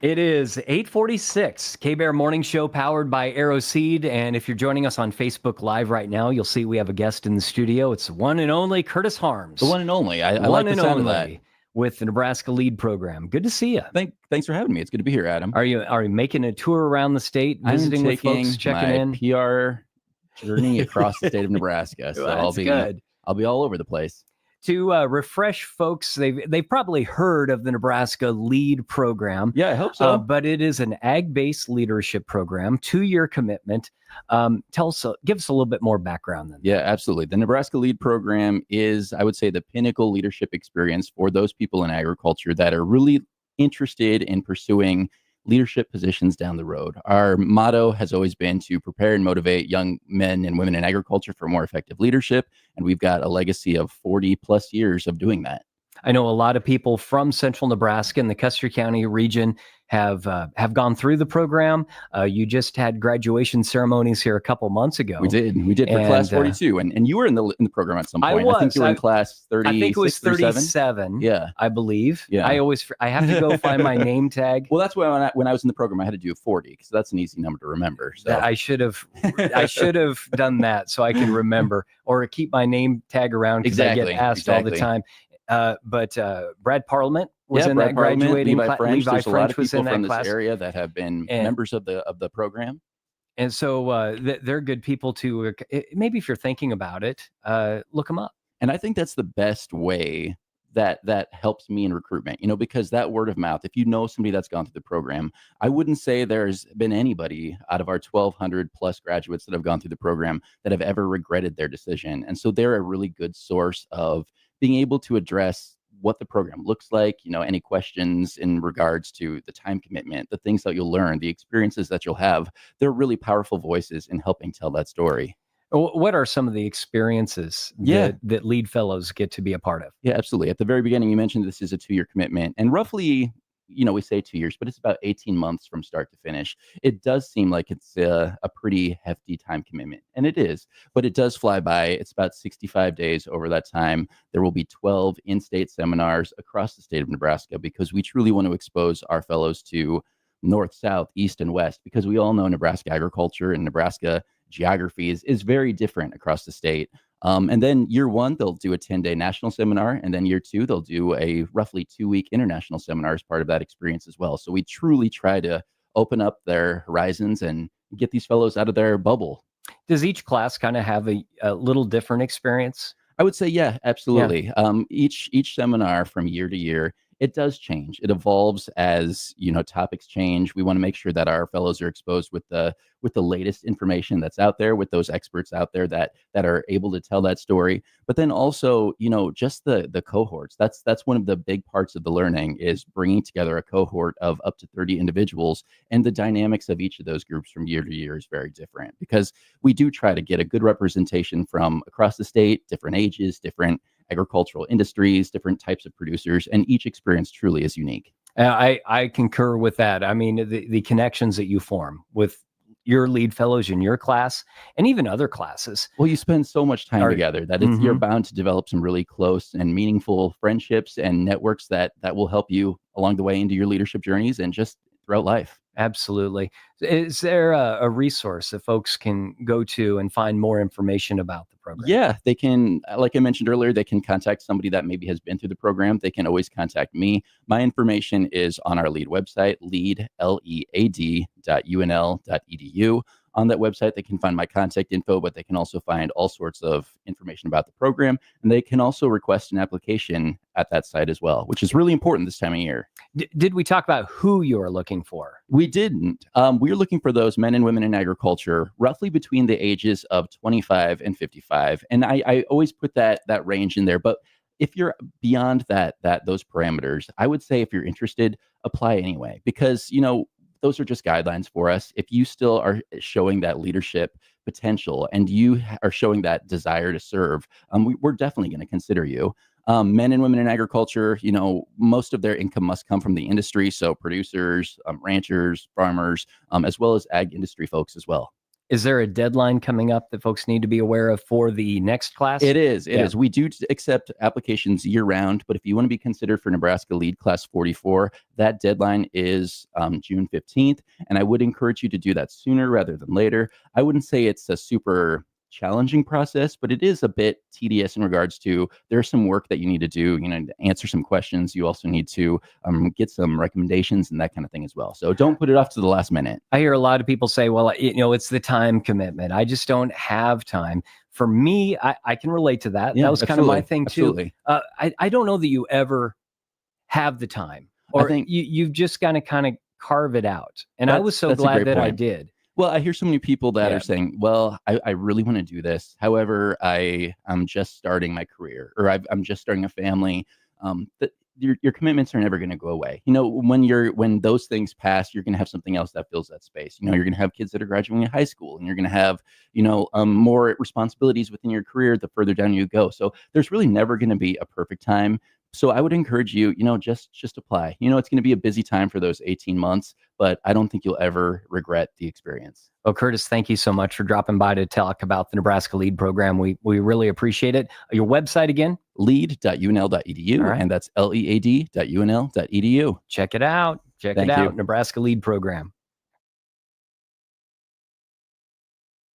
It is 8:46, K-Bear Morning Show powered by Arrow Seed. And if you're joining us on Facebook Live right now, you'll see we have a guest in the studio. It's the one and only Kurtis Harms. The one and only. I like the sound of that. With the Nebraska LEAD Program. Good to see you. Thanks for having me. It's good to be here, Adam. Are you making a tour around the state, visiting with folks, checking in? PR journey across the state of Nebraska. So I'll be all over the place. To refresh folks, they've probably heard of the Nebraska LEAD Program. Yeah, I hope so. But it is an ag-based leadership program, 2-year commitment. Give us a little bit more background then. Yeah, absolutely. The Nebraska LEAD Program is, I would say, the pinnacle leadership experience for those people in agriculture that are really interested in pursuing leadership positions down the road. Our motto has always been to prepare and motivate young men and women in agriculture for more effective leadership. And we've got a legacy of 40 plus years of doing that. I know a lot of people from central Nebraska and the Custer County region have gone through the program. You just had graduation ceremonies here a couple months ago. We did for class 42, and you were in the program at some point. I think you were in class 30. I think it was 37. Yeah, I believe. Yeah, I have to go find my name tag. Well, that's why when I was in the program, I had to do 40 because that's an easy number to remember. So I should have done that so I can remember or keep my name tag around because I get asked all the time. But Brad Parliament was in that graduating class. Levi French was in that class. This area that have been members of the program. And so they're good people to, maybe if you're thinking about it, look them up. And I think that's the best way that helps me in recruitment, because that word of mouth, if you know somebody that's gone through the program, I wouldn't say there's been anybody out of our 1,200 plus graduates that have gone through the program that have ever regretted their decision. And so they're a really good source of being able to address what the program looks like, any questions in regards to the time commitment, the things that you'll learn, the experiences that you'll have. They're really powerful voices in helping tell that story. What are some of the experiences that LEAD fellows get to be a part of? Yeah, absolutely. At the very beginning, you mentioned this is a 2-year commitment, and roughly, we say 2 years, but it's about 18 months from start to finish. It does seem like it's a pretty hefty time commitment, and it is, but it does fly by. It's about 65 days over that time. There will be 12 in-state seminars across the state of Nebraska because we truly want to expose our fellows to north, south, east, and west, because we all know Nebraska agriculture and Nebraska geography is very different across the state. And then year 1, they'll do a 10-day national seminar. And then year 2, they'll do a roughly 2-week international seminar as part of that experience as well. So we truly try to open up their horizons and get these fellows out of their bubble. Does each class kind of have a little different experience? I would say, yeah, absolutely. Yeah. Each seminar from year to year, it does change. It evolves as, topics change. We want to make sure that our fellows are exposed with the latest information that's out there, with those experts out there that are able to tell that story. But then also, just the cohorts. That's one of the big parts of the learning, is bringing together a cohort of up to 30 individuals. And the dynamics of each of those groups from year to year is very different, because we do try to get a good representation from across the state, different ages, different agricultural industries, different types of producers, and each experience truly is unique. I concur with that. I mean, the connections that you form with your LEAD fellows in your class and even other classes. Well, you spend so much time together that you're bound to develop some really close and meaningful friendships and networks that will help you along the way into your leadership journeys and just throughout life. Absolutely. Is there a resource that folks can go to and find more information about the program? Yeah, they can, like I mentioned earlier, they can contact somebody that maybe has been through the program. They can always contact me. My information is on our LEAD website, lead.unl.edu. On that website, they can find my contact info, but they can also find all sorts of information about the program. And they can also request an application at that site as well, which is really important this time of year. Did we talk about who you're looking for? We didn't. We're looking for those men and women in agriculture, roughly between the ages of 25 and 55. And I always put that range in there. But if you're beyond those parameters, I would say if you're interested, apply anyway, because, those are just guidelines for us. If you still are showing that leadership potential and you are showing that desire to serve, we're definitely going to consider you. Men and women in agriculture, most of their income must come from the industry. So producers, ranchers, farmers, as well as ag industry folks as well. Is there a deadline coming up that folks need to be aware of for the next class? It is. It is. We do accept applications year round, but if you want to be considered for Nebraska LEAD Class 44, that deadline is June 15th. And I would encourage you to do that sooner rather than later. I wouldn't say it's a super challenging process, but it is a bit tedious in regards to there's some work that you need to do, to answer some questions. You also need to get some recommendations and that kind of thing as well. So don't put it off to the last minute. I hear a lot of people say, well, it's the time commitment. I just don't have time. For me, I can relate to that. That was kind of my thing too. I don't know that you ever have the time, or you've just got to kind of carve it out. And I was so glad that I did. Well, I hear so many people that are saying, well, I really want to do this. However, I'm just starting my career, or I'm just starting a family. Your commitments are never going to go away. When those things pass, you're going to have something else that fills that space. You're going to have kids that are graduating high school, and you're going to have, more responsibilities within your career the further down you go. So there's really never going to be a perfect time. So I would encourage you, just apply. It's going to be a busy time for those 18 months, but I don't think you'll ever regret the experience. Well, Kurtis, thank you so much for dropping by to talk about the Nebraska LEAD program. We really appreciate it. Your website again? lead.unl.edu, right. And that's lead.unl.edu. Check it out. Nebraska LEAD program.